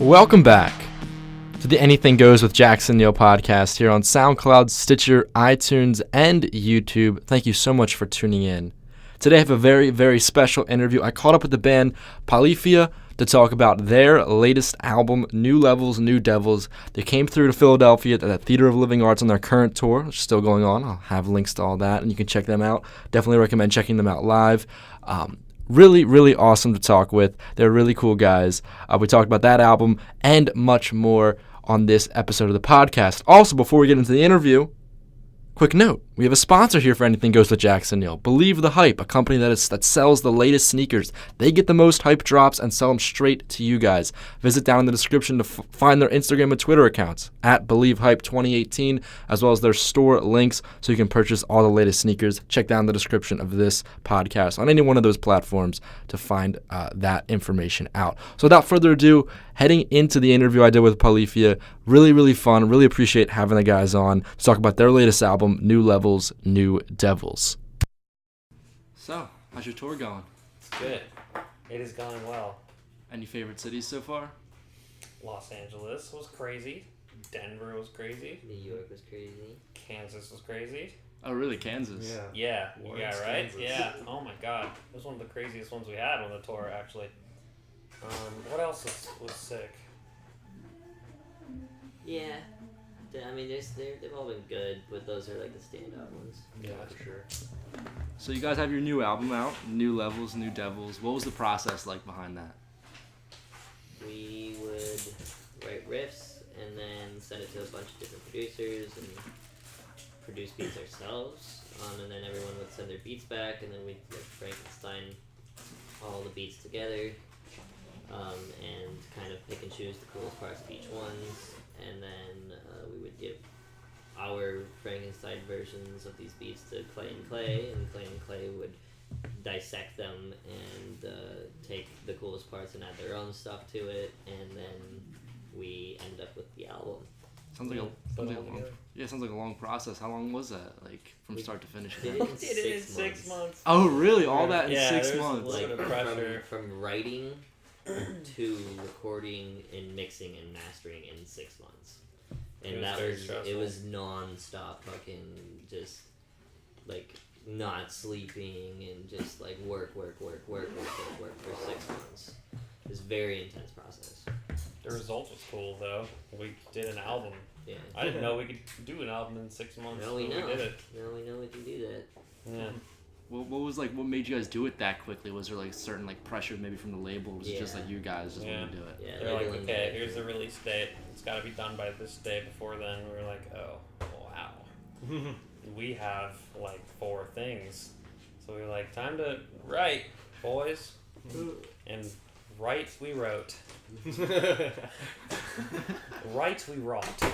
Welcome back to the Anything Goes with Jackson Neill podcast here on SoundCloud, Stitcher, iTunes, and YouTube. Thank you so much for tuning in. Today I have a very, very special interview. I caught up with the band Polyphia to talk about their latest album, New Levels, New Devils. They came through to Philadelphia at the Theater of Living Arts on their current tour, which is still going on. I'll have links to all that, and you can check them out. Definitely recommend checking them out live. Really, really awesome to talk with. They're really cool guys. We talked about that album and much more on this episode of the podcast. Also, before we get into the interview, quick note, we have a sponsor here for Anything Goes with Jackson Neill. Believe the Hype, a company that sells the latest sneakers. They get the most hype drops and sell them straight to you guys. Visit down in the description to find their Instagram and Twitter accounts at BelieveHype2018, as well as their store links so you can purchase all the latest sneakers. Check down the description of this podcast on any one of those platforms to find that information out. So without further ado, heading into the interview I did with Polyphia, really, really fun. Really appreciate having the guys on to talk about their latest album, New Levels, New Devils. So, how's your tour going? It's good. It is going well. Any favorite cities so far? Los Angeles was crazy. Denver was crazy. New York was crazy. Kansas was crazy. Oh, really? Kansas? Yeah, Lawrence, right? Kansas. Yeah. Oh my god. It was one of the craziest ones we had on the tour, actually. What else was sick? Yeah. I mean, they've all been good, but those are like the standout ones. Yeah, for sure. So you guys have your new album out, New Levels, New Devils. What was the process like behind that? We would write riffs and then send it to a bunch of different producers and produce beats ourselves. And then everyone would send their beats back, and then we'd like Frankenstein all the beats together and kind of pick and choose the coolest parts of each one. And then we would give our Frankenstein versions of these beats to Clay and Clay would dissect them and take the coolest parts and add their own stuff to it, and then we end up with the album. Sounds like a long process. How long was that, like, from start to finish? Did it in 6 months. Oh, really? All that in 6 there's months? a little bit of pressure. From writing to recording and mixing and mastering in 6 months. And it was non-stop fucking just like not sleeping and just like work for 6 months. It was a very intense process. The result was cool, though. We did an album. Yeah. I didn't know we could do an album in 6 months. Now we know. We did it. Now we know we can do that. Yeah. What made you guys do it that quickly? Was there like certain like pressure maybe from the label? Or was it just like you guys just wanted to do it? Yeah, They're like, okay, here's the release date. It's got to be done by this day. Before then, we were like, oh, wow. We have like 4 things. So we were like, time to write, boys. And write we wrote. Write we wrought.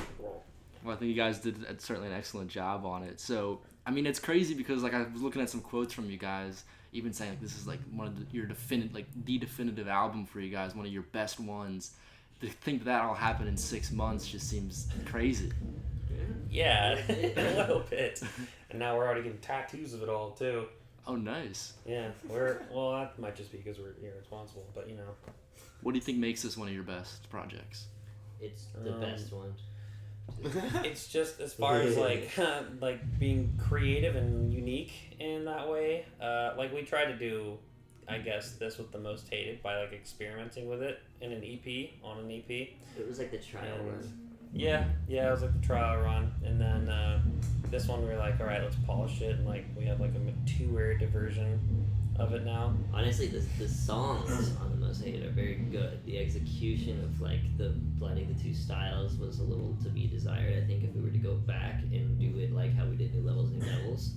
Well, I think you guys did certainly an excellent job on it. So, I mean, it's crazy because like I was looking at some quotes from you guys, even saying like this is like one of the definitive album for you guys, one of your best ones. To think that all happened in 6 months just seems crazy. Yeah, a little bit. And now we're already getting tattoos of it all too. Oh, nice. Yeah, that might just be because we're irresponsible, but you know. What do you think makes this one of your best projects? It's the best one. It's just as far as like being creative and unique in that way. Like we tried to do, I guess, this with the most hated by like experimenting with it in an EP on an EP. It was like the trial run. Yeah, it was like the trial run, and then this one we were like, all right, let's polish it, and like we have like a matured version of it now. Honestly, the songs on the Most Hated are very good. The execution of like the blending the two styles was a little to be desired. I think if we were to go back and do it like how we did New Levels, New Devils,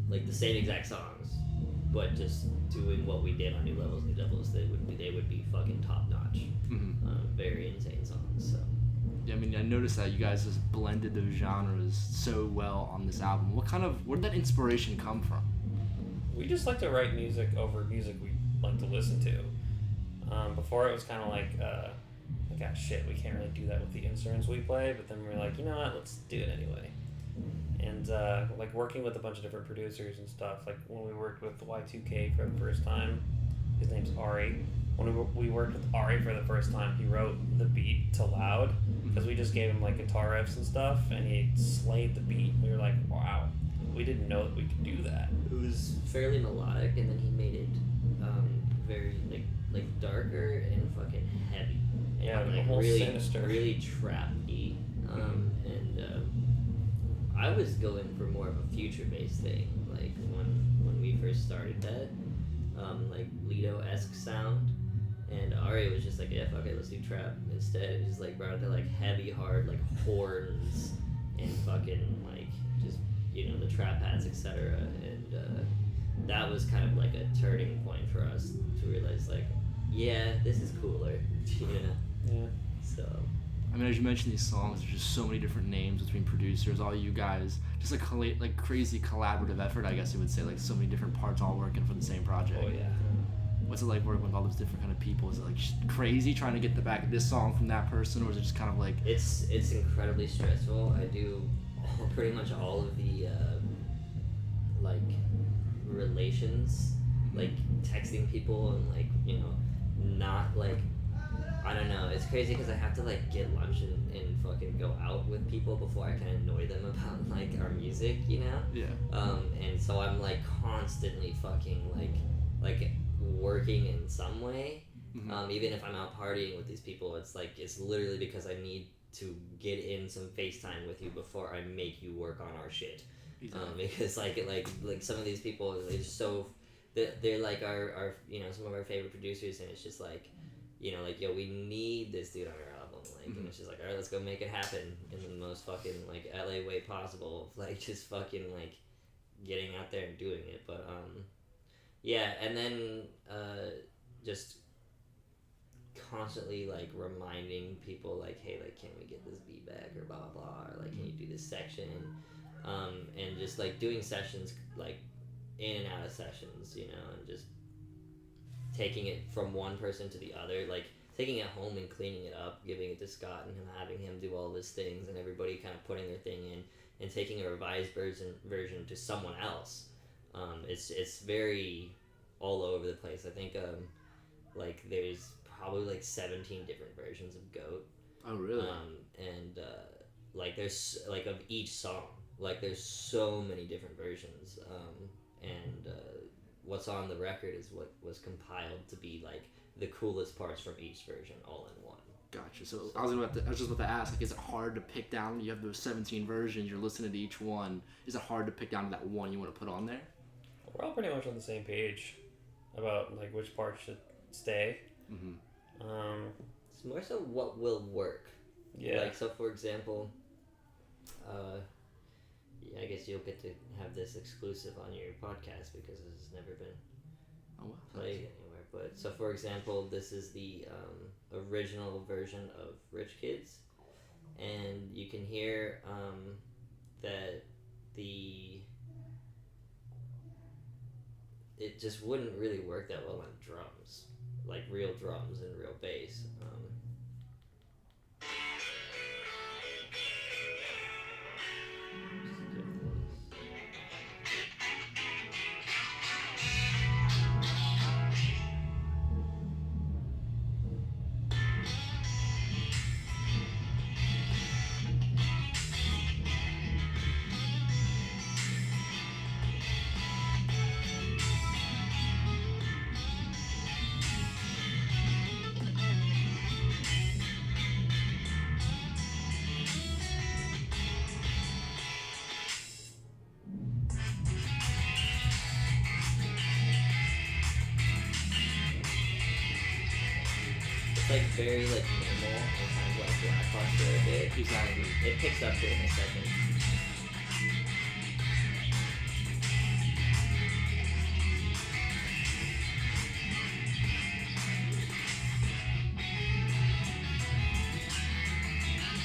like the same exact songs, but just doing what we did on New Levels, New Devils, they would be fucking top notch. Mm-hmm. Very insane songs. So. Yeah, I mean, I noticed that you guys just blended those genres so well on this album. Where did that inspiration come from? We just like to write music over music we like to listen to. Before it was kind of like, shit, we can't really do that with the instruments we play, but then we were like, you know what, let's do it anyway. And like working with a bunch of different producers and stuff, like when we worked with Y2K for the first time, his name's Ari, when we worked with Ari for the first time, he wrote the beat to loud because we just gave him like guitar riffs and stuff, and he slayed the beat. We were like, wow, we didn't know that we could do that. It was fairly melodic, and then he made it very like darker and fucking heavy. Yeah, and, like almost really sinister. Really trappy. I was going for more of a future-based thing, like when we first started that, like Lido-esque sound, and Ari was just like, yeah, fuck it, let's do trap instead. It just like brought the like heavy, hard like horns and fucking like just the trap hats, etc. And that was kind of like a turning point for us to realize like, yeah, this is cooler, Yeah. So. I mean, as you mentioned, these songs, there's just so many different names between producers, all you guys, just like crazy collaborative effort, I guess you would say, like so many different parts all working for the same project. Oh yeah. What's it like working with all those different kind of people? Is it like crazy trying to get the back of this song from that person, or is it just kind of like... It's incredibly stressful. I do pretty much all of the like relations, like texting people and like not like, I don't know, it's crazy because I have to like get lunch and fucking go out with people before I can annoy them about like our music, Yeah. And so I'm like constantly fucking like working in some way. Even if I'm out partying with these people, it's like it's literally because I need to get in some FaceTime with you before I make you work on our shit. Exactly. Because like some of these people, they're like our some of our favorite producers, and it's just like like, yo, we need this dude on our album, like, and it's just like, all right, let's go make it happen in the most fucking like LA way possible, like just fucking like getting out there and doing it. But yeah, and then just constantly like reminding people like, hey, like, can we get this beat back or blah blah, or like, can you do this section, and just like doing sessions like in and out of sessions, and just taking it from one person to the other, like taking it home and cleaning it up, giving it to Scott and him, having him do all his things, and everybody kind of putting their thing in, and taking a revised version to someone else. It's very all over the place. I think like there's probably like 17 different versions of Goat. Oh really? And like there's like of each song, like there's so many different versions. And what's on the record is what was compiled to be like the coolest parts from each version all in one. Gotcha. So I was just about to ask, like, is it hard to pick down? You have those 17 versions. You're listening to each one. Is it hard to pick down that one you want to put on there? We're all pretty much on the same page about like which parts should stay. It's more so what will work. Yeah. Like, so for example, I guess you'll get to have this exclusive on your podcast because this has never been played anywhere. But so for example, this is the original version of Rich Kids, and you can hear that it just wouldn't really work that well on drums, like real drums and real bass. Like very like normal and kind of like lackluster a bit. Exactly. It picks up to it in a second.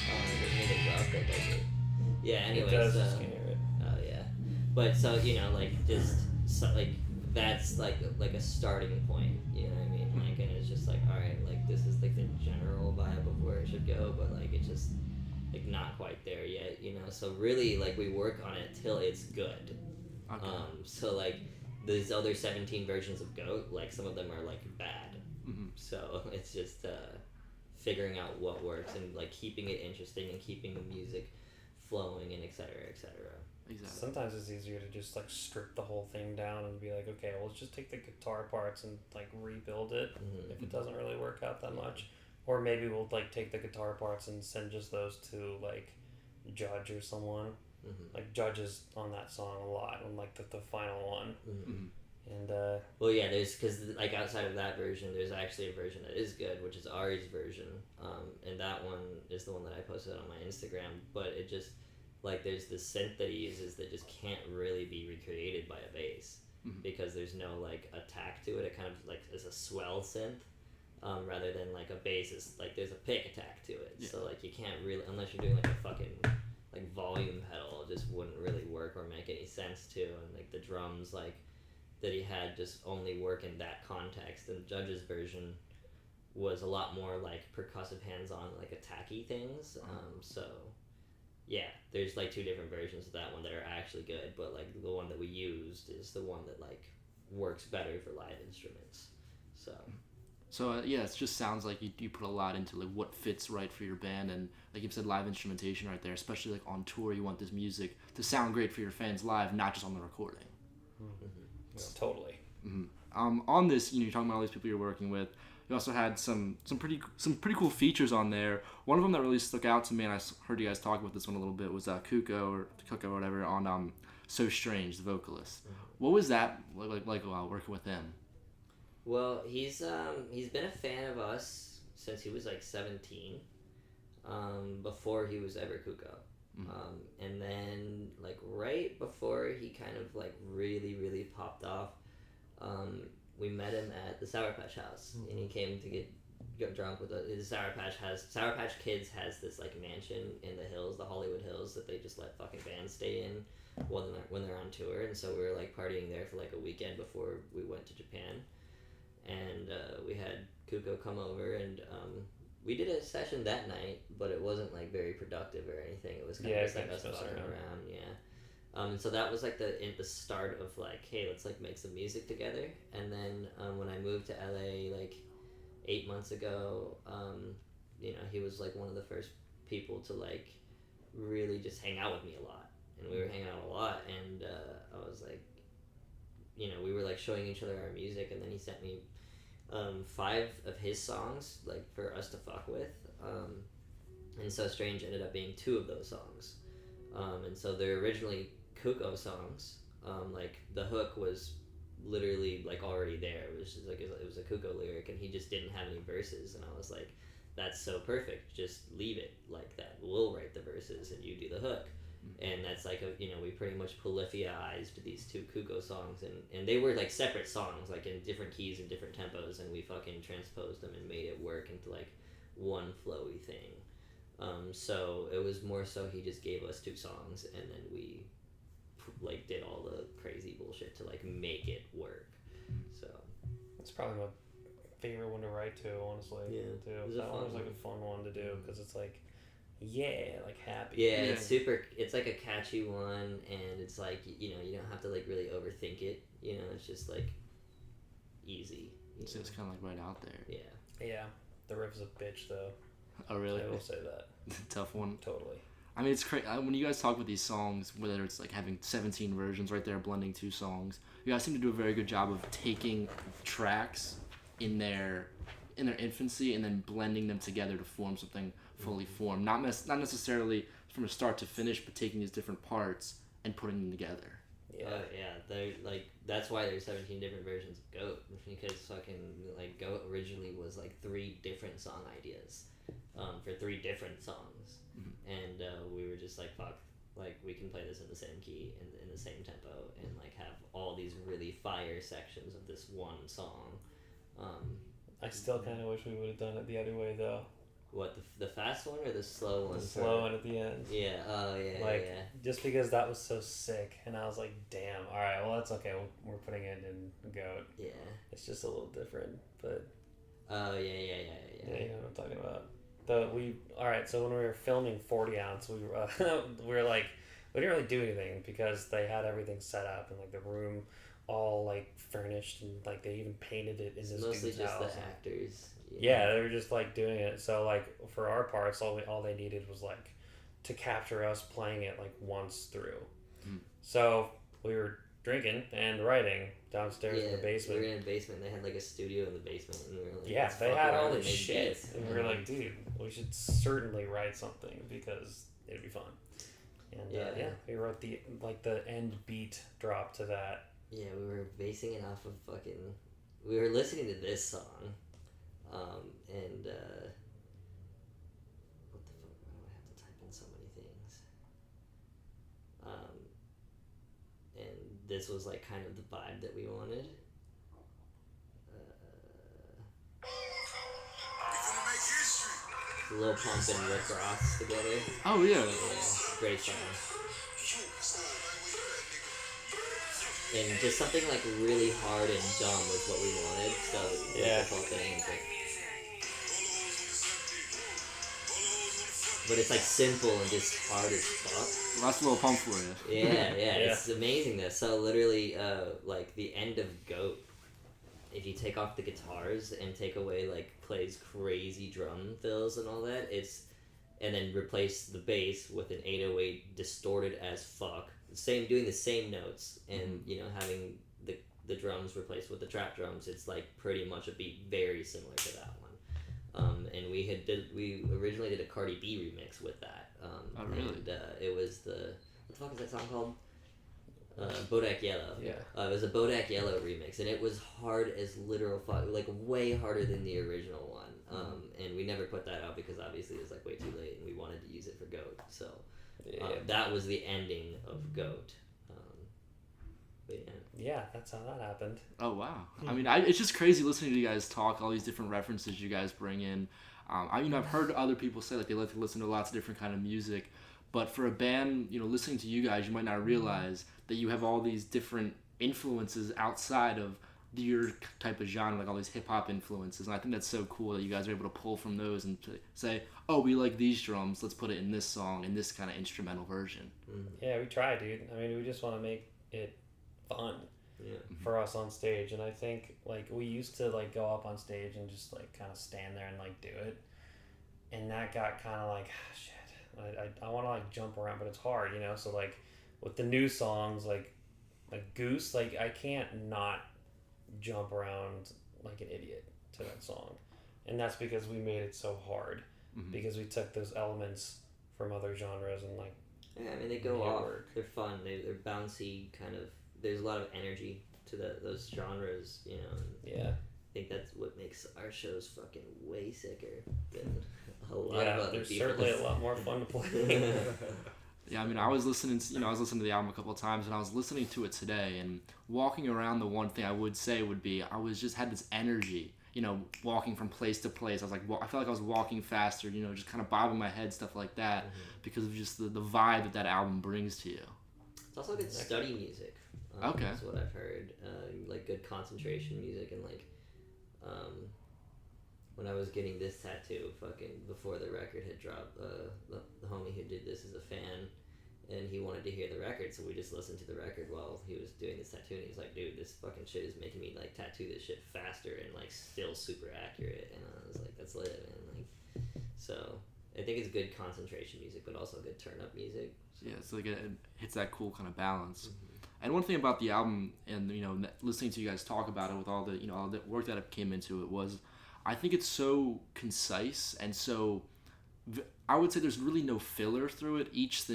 Oh, it doesn't even drop that, does it? Yeah. Anyways, It does. Just can't hear it. oh yeah, but so like just like that's like a starting point. You know what I mean? Like, and it's just like, all right, like this is like the general vibe of where it should go, but like it's just like not quite there yet. So really like we work on it till it's good. Okay. So like these other 17 versions of Goat, like some of them are like bad. So it's just figuring out what works and like keeping it interesting and keeping the music flowing and etc. Exactly. Sometimes it's easier to just like strip the whole thing down and be like, okay, well, let's just take the guitar parts and like rebuild it if it doesn't really work out that much. Or maybe we'll like take the guitar parts and send just those to like Judge or someone. Like Judge is on that song a lot, on like the final one. And well, yeah, there's because like outside of that version, there's actually a version that is good, which is Ari's version, and that one is the one that I posted on my Instagram. But it just like there's this synth that he uses that just can't really be recreated by a bass because there's no like attack to it. It kind of like is a swell synth. Rather than like a bass is like there's a pick attack to it, so like you can't really, unless you're doing like a fucking like volume pedal, it just wouldn't really work or make any sense too. And like the drums like that he had just only work in that context, and Judge's version was a lot more like percussive hands-on like attacky things. So yeah, there's like two different versions of that one that are actually good, but like the one that we used is the one that like works better for live instruments. So yeah, it just sounds like you put a lot into like what fits right for your band, and like you said, live instrumentation right there. Especially like on tour, you want this music to sound great for your fans live, not just on the recording. yeah, totally. On this, you're talking about all these people you're working with. You also had some pretty cool features on there. One of them that really stuck out to me, and I heard you guys talk about this one a little bit, was Kuko or whatever on So Strange, the vocalist. What was that like while working with him? Well, he's been a fan of us since he was like 17, before he was ever Kuko. And then like right before he kind of like really popped off, we met him at the Sour Patch House, and he came to get drunk with us. His Sour Patch Kids has this like mansion in the hills, the Hollywood Hills, that they just let fucking bands stay in when they're on tour. And so we were like partying there for like a weekend before we went to Japan. And we had Kuko come over, and we did a session that night, but it wasn't like very productive or anything. It was kind of just like us fucking around, and so that was like the start of like, hey, let's like make some music together. And then when I moved to LA like 8 months ago, he was like one of the first people to like really just hang out with me a lot, and we were hanging out a lot, and I was like, we were like showing each other our music, and then he sent me 5 of his songs like for us to fuck with, and So Strange ended up being 2 of those songs, and so they're originally Kuko songs. Like the hook was literally like already there. It was just like it was a Kuko lyric, and he just didn't have any verses, and I was like, that's so perfect, just leave it like that, we'll write the verses and you do the hook. And that's like we pretty much polyphia-ized these 2 Kuko songs, and they were like separate songs, like in different keys and different tempos, and we fucking transposed them and made it work into like one flowy thing. So it was more so he just gave us 2 songs, and then we like did all the crazy bullshit to like make it work. So It's probably my favorite one to write to, honestly. Yeah, too. That one was like a fun one to do because it's like, like happy. Yeah, it's super. It's like a catchy one, and it's like you don't have to like really overthink it. It's just like easy. It's just kind of like right out there. Yeah. The riff's a bitch though. Oh really? I will say that. Tough one. Totally. I mean, it's crazy when you guys talk about these songs, whether it's like having 17 versions right there, blending 2 songs. You guys seem to do a very good job of taking tracks in their infancy and then blending them together to form something fully formed. Not necessarily from a start to finish, but taking these different parts and putting them together. Yeah. They're like that's why there's 17 different versions of Goat, because fucking like Goat originally was like 3 different song ideas, for 3 different songs, and we were just like, fuck, like we can play this in the same key and in the same tempo and like have all these really fire sections of this one song. I still kind of wish we would have done it the other way though. What, the fast one or the slow one? The slow one at the end. Yeah. Oh yeah. Like yeah. just because that was so sick, and I was like, damn. All right, well that's okay. We're putting it in Goat. Yeah. It's just a little different, but. Oh yeah. Yeah, you know what I'm talking about. Alright, so when we were filming 40 ounce, we were like, we didn't really do anything because they had everything set up, and like the room all like furnished and like they even painted it in this Mostly dude's just house. the actors. Yeah, they were just like doing it. So like for our parts, all they needed was like to capture us playing it like once through. So we were drinking and writing downstairs in the basement. We were in a basement. They had like a studio in the basement, and we were like, yeah, they had all around this and make shit, beats. and we were like, dude, we should certainly write something because it'd be fun. And we wrote the end beat drop to that. Yeah, we were basing it off of fucking. We were listening to this song, and what the fuck? Why do I have to type in so many things? And this was like kind of the vibe that we wanted. Lil Pump and Rick Ross together. Oh yeah. Great song. And just something like really hard and dumb was what we wanted. So the whole thing is like, but it's like simple and just hard as fuck. Well, that's a little pump for you. Yeah, it's amazing though. So literally, like the end of Goat, if you take off the guitars and take away like Clay's crazy drum fills and all that, and then replace the bass with an 808 distorted as fuck. Doing the same notes, and having the drums replaced with the trap drums, it's like pretty much a beat very similar to that one. And we originally did a Cardi B remix with that. Oh really? And it was what the fuck is that song called? Bodak Yellow. Yeah. It was a Bodak Yellow remix, and it was hard as literal fuck, like way harder than the original one. And we never put that out because obviously it was like way too late, and we wanted to use it for Goat. So that was the ending of Goat. But yeah, that's how that happened. Oh wow! I mean, it's just crazy listening to you guys talk, all these different references you guys bring in. I've heard other people say like they like to listen to lots of different kind of music, but for a band, listening to you guys, you might not realize that you have all these different influences outside of your type of genre, like all these hip hop influences, and I think that's so cool that you guys are able to pull from those and say, oh, we like these drums, let's put it in this song in this kind of instrumental version. Yeah, we try, dude. I mean, we just want to make it fun for us on stage, and I think like we used to like go up on stage and just like kind of stand there and like do it, and that got kind of like shit. I want to like jump around, but it's hard, So like with the new songs, like Goose, like I can't not jump around like an idiot to that song, and that's because we made it so hard because we took those elements from other genres and like they go off. They're fun. They're bouncy kind of. There's a lot of energy to those genres, And I think that's what makes our shows fucking way sicker than a lot of other there's people. Certainly a lot more fun to play. Yeah, I mean, I was listening to the album a couple of times, and I was listening to it today, and walking around, the one thing I would say would be I was just had this energy, walking from place to place. I was like, I felt like I was walking faster, just kind of bobbing my head, stuff like that, because of just the vibe that album brings to you. It's also good study music. Okay. That's what I've heard. Like good concentration music, and like, when I was getting this tattoo, fucking before the record had dropped, the homie who did this is a fan, and he wanted to hear the record, so we just listened to the record while he was doing this tattoo, and he's like, dude, this fucking shit is making me like tattoo this shit faster and like still super accurate, and I was like, that's lit, man. Like, so I think it's good concentration music, but also good turn up music. So. Yeah, it's like it hits that cool kind of balance. And one thing about the album, and listening to you guys talk about it with all the all the work that came into it, was I think it's so concise and so. I would say there's really no filler through it. Each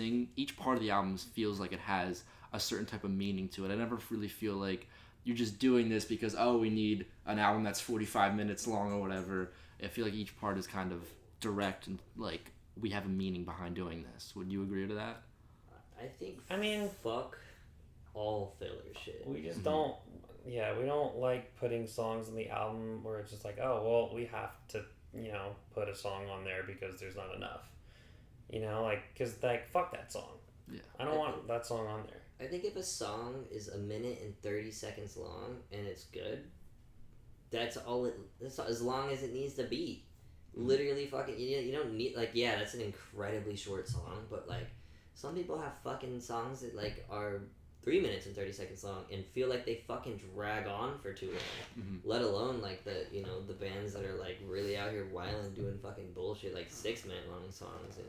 part of the album feels like it has a certain type of meaning to it. I never really feel like you're just doing this because we need an album that's 45 minutes long or whatever. I feel like each part is kind of direct and like we have a meaning behind doing this. Would you agree to that? I mean, fuck all filler shit. We just don't. Yeah, we don't like putting songs in the album where it's just like, oh well, we have to put a song on there because there's not enough. Because like fuck that song. Yeah. I don't want that song on there. I think if a song is 1 minute and 30 seconds long and it's good, that's all that's as long as it needs to be. Literally fucking you don't need that's an incredibly short song, but like some people have fucking songs that like are 3 minutes and 30 seconds long and feel like they fucking drag on for too long. Let alone like the the bands that are like really out here wilding doing fucking bullshit like 6 minute long songs and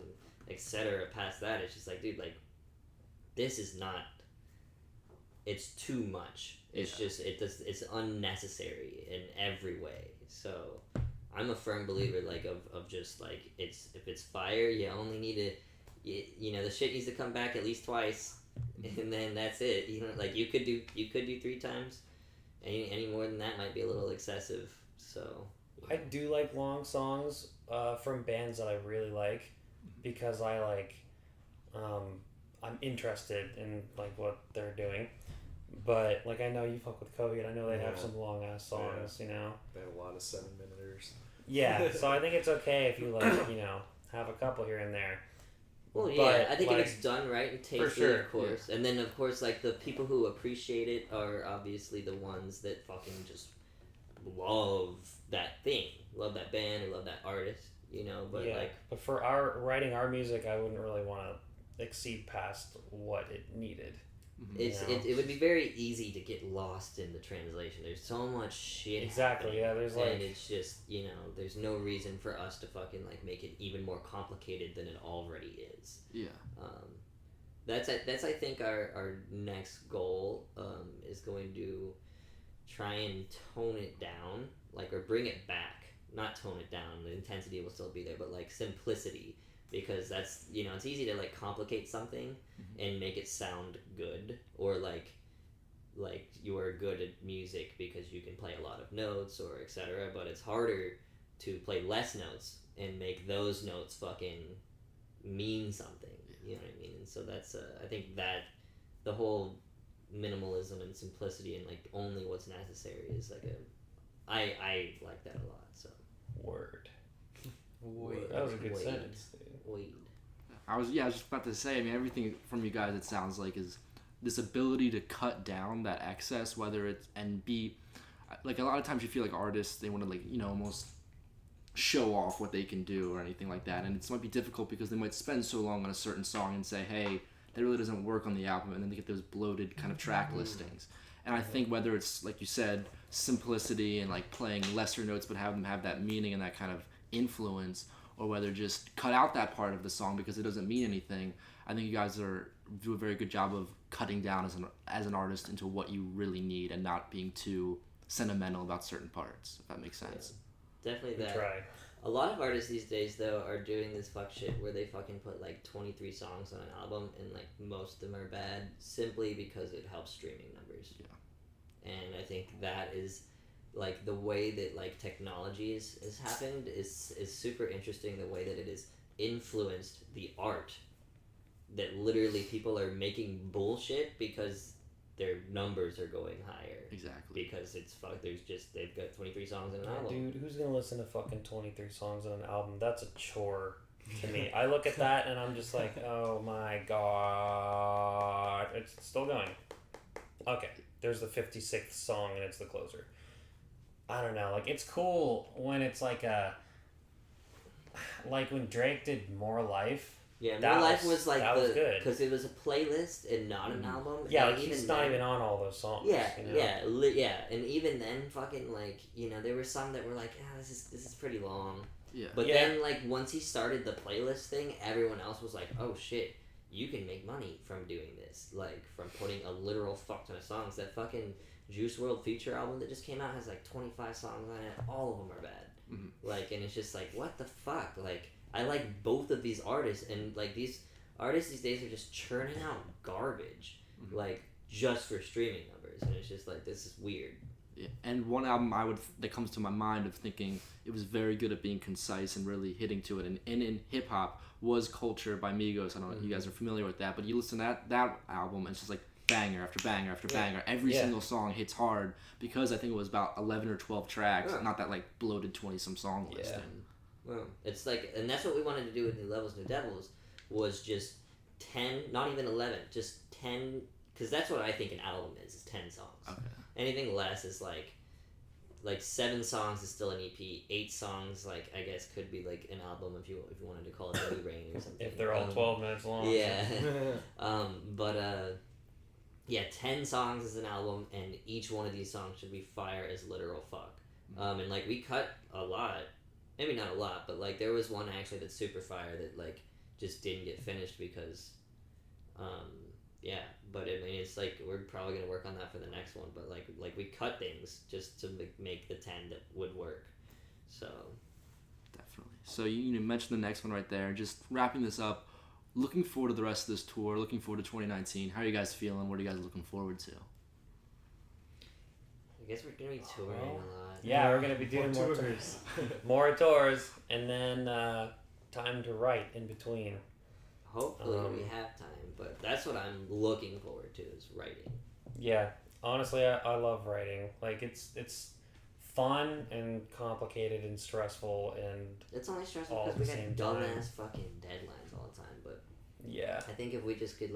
etc. Past that, it's just like, dude, like this is not. It's too much. It's just it's unnecessary in every way. So I'm a firm believer like of just like if it's fire, you only need to the shit needs to come back at least twice. And then that's it. Like you could do 3 times. Any more than that might be a little excessive. So I do like long songs from bands that I really like because I like I'm interested in like what they're doing. But like I know you fuck with Cody and I know they have some long ass songs. They have a lot of 7-minuters. Yeah, so I think it's okay if you like have a couple here and there. Well, yeah, but, I think like, if it's done right and tastefully, sure, of course. Yeah. And then, of course, like, the people who appreciate it are obviously the ones that fucking just love that thing. Love that band or love that artist, But, but for writing our music, I wouldn't really want to exceed past what it needed. It would be very easy to get lost in the translation. There's so much shit. Exactly. Yeah. There's and it's just there's no reason for us to fucking like make it even more complicated than it already is. Yeah. That's I think our next goal is going to try and tone it down, like, or bring it back. Not tone it down. The intensity will still be there, but like simplicity. Because that's it's easy to like complicate something and make it sound good, or like you are good at music because you can play a lot of notes or etc. But it's harder to play less notes and make those notes fucking mean something. You know what I mean? And so that's I think that the whole minimalism and simplicity and like only what's necessary is like I like that a lot. So word. That was a good sentence. I was just about to say, I mean, everything from you guys, it sounds like, is this ability to cut down that excess, whether it's, and be, like, a lot of times you feel like artists, they want to, like, almost show off what they can do or anything like that, and it might be difficult because they might spend so long on a certain song and say, hey, that really doesn't work on the album, and then they get those bloated kind of track listings. And I think whether it's, like you said, simplicity and, like, playing lesser notes but have them have that meaning and that kind of influence, or whether just cut out that part of the song because it doesn't mean anything. I think you guys do a very good job of cutting down as an artist into what you really need and not being too sentimental about certain parts, if that makes sense. Yeah, definitely that. Try. A lot of artists these days, though, are doing this fuck shit where they fucking put like 23 songs on an album and like most of them are bad simply because it helps streaming numbers. Yeah. And I think that is like the way that like technology has happened is super interesting. The way that it has influenced the art, that literally people are making bullshit because their numbers are going higher. Exactly. Because they've got 23 songs in an album. Dude, who's gonna listen to fucking 23 songs in an album? That's a chore to me. I look at that and I'm just like, oh my god, it's still going. Okay, there's the 56th song and it's the closer. I don't know, like, it's cool when it's like when Drake did More Life. Yeah, More Life was like was good because it was a playlist and not an album. Yeah, like he's not even on all those songs. Yeah, and even then, fucking like there were some that were like, this is pretty long. Yeah. But then like once he started the playlist thing, everyone else was like, oh shit, you can make money from doing this, like from putting a literal fuck ton of songs. That fucking Juice WRLD feature album that just came out has like 25 songs on it. All of them are bad. Mm-hmm. Like, and it's just like, what the fuck? Like, I like both of these artists, and like these artists these days are just churning out garbage, like just for streaming numbers, and it's just like, this is weird. Yeah. And one album that comes to my mind of thinking it was very good at being concise and really hitting to it, and in hip hop was Culture by Migos. I don't know if you guys are familiar with that, but you listen to that album and it's just like banger after banger after banger. Every single song hits hard because I think it was about 11 or 12 tracks, not that like bloated 20-some song list. Yeah. Well, it's like, and that's what we wanted to do with New Levels, New Devils, was just 10, not even 11, just 10, because that's what I think an album is 10 songs. Okay. Anything less is like 7 songs is still an EP, 8 songs, like, I guess could be like an album if you wanted to call it Dirty Rain or something. If they're all 12 minutes long. Yeah. 10 songs is an album, and each one of these songs should be fire as literal fuck. And like we cut a lot, maybe not a lot, but like there was one actually that's super fire that like just didn't get finished because, but I mean it's like we're probably gonna work on that for the next one. But like we cut things just to make the 10 that would work. So Definitely. So you mentioned the next one right there. Just wrapping this up. Looking forward to the rest of this tour. Looking forward to 2019. How are you guys feeling? What are you guys looking forward to? I guess we're gonna be touring a lot. Yeah, we're gonna be doing more tours. More tours, and then time to write in between. Hopefully we have time, but that's what I'm looking forward to is writing. Yeah, honestly, I love writing. Like it's fun and complicated and stressful and It's only stressful all because at we the got same time. dumbass fucking deadlines all the time. But yeah. I think if we just could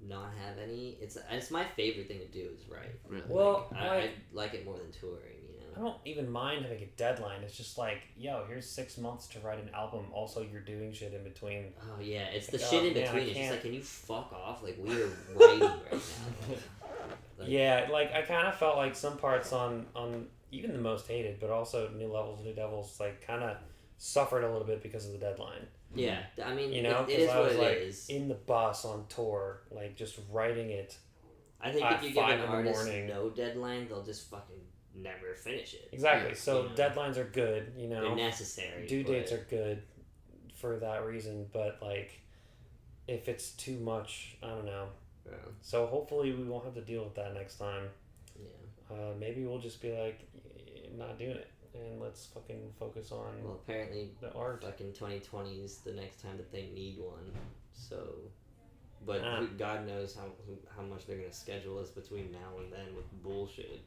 not have any, it's my favorite thing to do is write. Really? Well, I like it more than touring. I don't even mind having a deadline. It's just like, yo, here's 6 months to write an album. Also, you're doing shit in between. Oh yeah, it's the Like, shit in man, between. I It's just can't- like, can you fuck off? Like we are writing right now. Like, Yeah, like I kind of felt like some parts on even the most hated, but also New Levels, New Devils, like kind of suffered a little bit because of the deadline. Yeah, I mean, You know, it is I what was it like is. in the bus on tour, like just writing it. I think at if you give 5 an in the artist morning. no deadline, they'll just fucking never finish it. Exactly. Yeah, So you know. deadlines are good, you know. They're necessary. Due dates but- are good for that reason, but like if it's too much, I don't know. Yeah. So hopefully we won't have to deal with that next time. Yeah. Maybe we'll just be like, not doing it, and let's fucking focus on Well, apparently, the art. fucking 2020 is the next time that they need one. So, but Ah. God knows how much they're gonna schedule us between now and then with bullshit.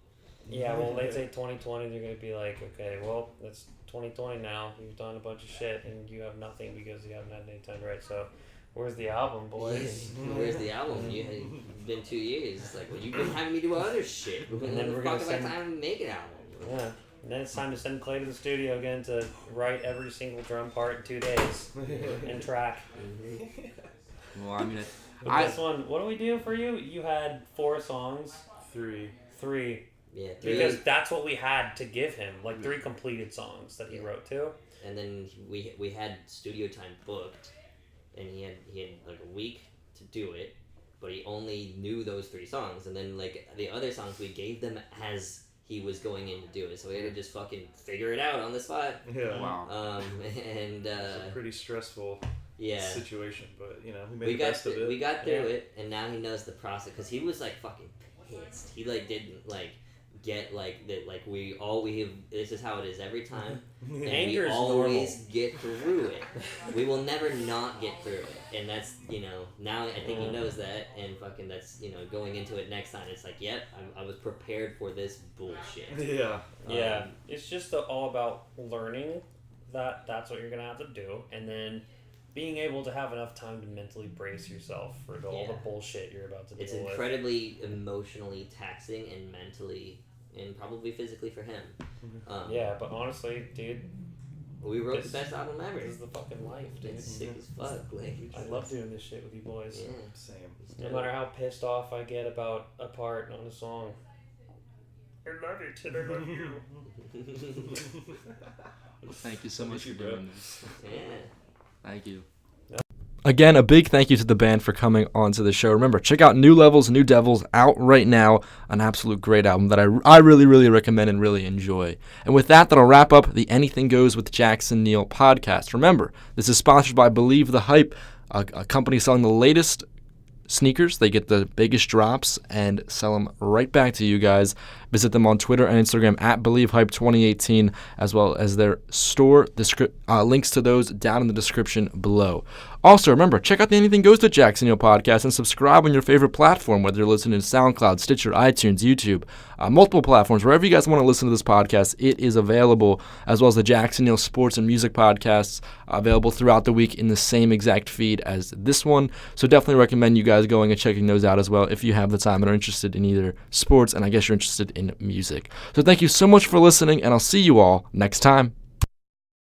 Yeah, well, they say 2020, they're gonna be like, okay, well, it's 2020 now. You've done a bunch of shit, and you have nothing because you haven't had any time to write. So, where's the album, boys? Where's the album? It's been 2 years. It's like, well, you've been having me do other shit. And then When we're the gonna fuck have I send- time to make an album? Yeah. And then it's time to send Clay to the studio again to write every single drum part in 2 days and track. Mm-hmm. Well, I mean, But this one, what do we do for you? You had 4 songs, 3. 3. Yeah, Because that's what we had to give him, like 3 completed songs that he wrote too. and then we had studio time booked, and he had like a week to do it, but he only knew those 3 songs, and then like the other songs we gave them as he was going in to do it, so we had to just fucking figure it out on the spot. Yeah. wow. And It's a pretty stressful yeah, situation, but we made we the got best of it. we got through Yeah. it, and now he knows the process because he was like fucking pissed. He like didn't like get like that like we have. This is how it is every time. And Anger we is always normal. get through it. We will never not get through it, and that's now I think he knows that, and fucking that's going into it next time. It's like, yep, I was prepared for this bullshit. Yeah. Yeah, it's just all about learning that that's what you're gonna have to do, and then being able to have enough time to mentally brace yourself for all the Yeah. bullshit you're about to deal It's with. incredibly emotionally taxing and mentally and probably physically for him. Yeah, but honestly, dude, We wrote This- the best album ever. this is the fucking life, dude. It's sick as fuck. Like, I love doing this shit with you boys. yeah. Same. No matter how pissed off I get about a part on a song. I love it, and I love you. Thank you so much for you, bro. doing this. Yeah. Thank you. Again, a big thank you to the band for coming onto the show. Remember, check out New Levels, New Devils, out right now. An absolute great album that I really, really recommend and really enjoy. And with that, that'll wrap up the Anything Goes with Jackson Neill podcast. Remember, this is sponsored by Believe the Hype, a company selling the latest sneakers. They get the biggest drops and sell them right back to you guys. Visit them on Twitter and Instagram at BelieveHype2018, as well as their store. Links to those down in the description below. Also, remember, check out the Anything Goes to Jackson Neill podcast and subscribe on your favorite platform, whether you're listening to SoundCloud, Stitcher, iTunes, YouTube, multiple platforms. Wherever you guys want to listen to this podcast, it is available, as well as the Jackson Neill Sports and Music podcasts available throughout the week in the same exact feed as this one. So definitely recommend you guys going and checking those out as well if you have the time and are interested in either sports and I guess you're interested in music. So thank you so much for listening, and I'll see you all next time.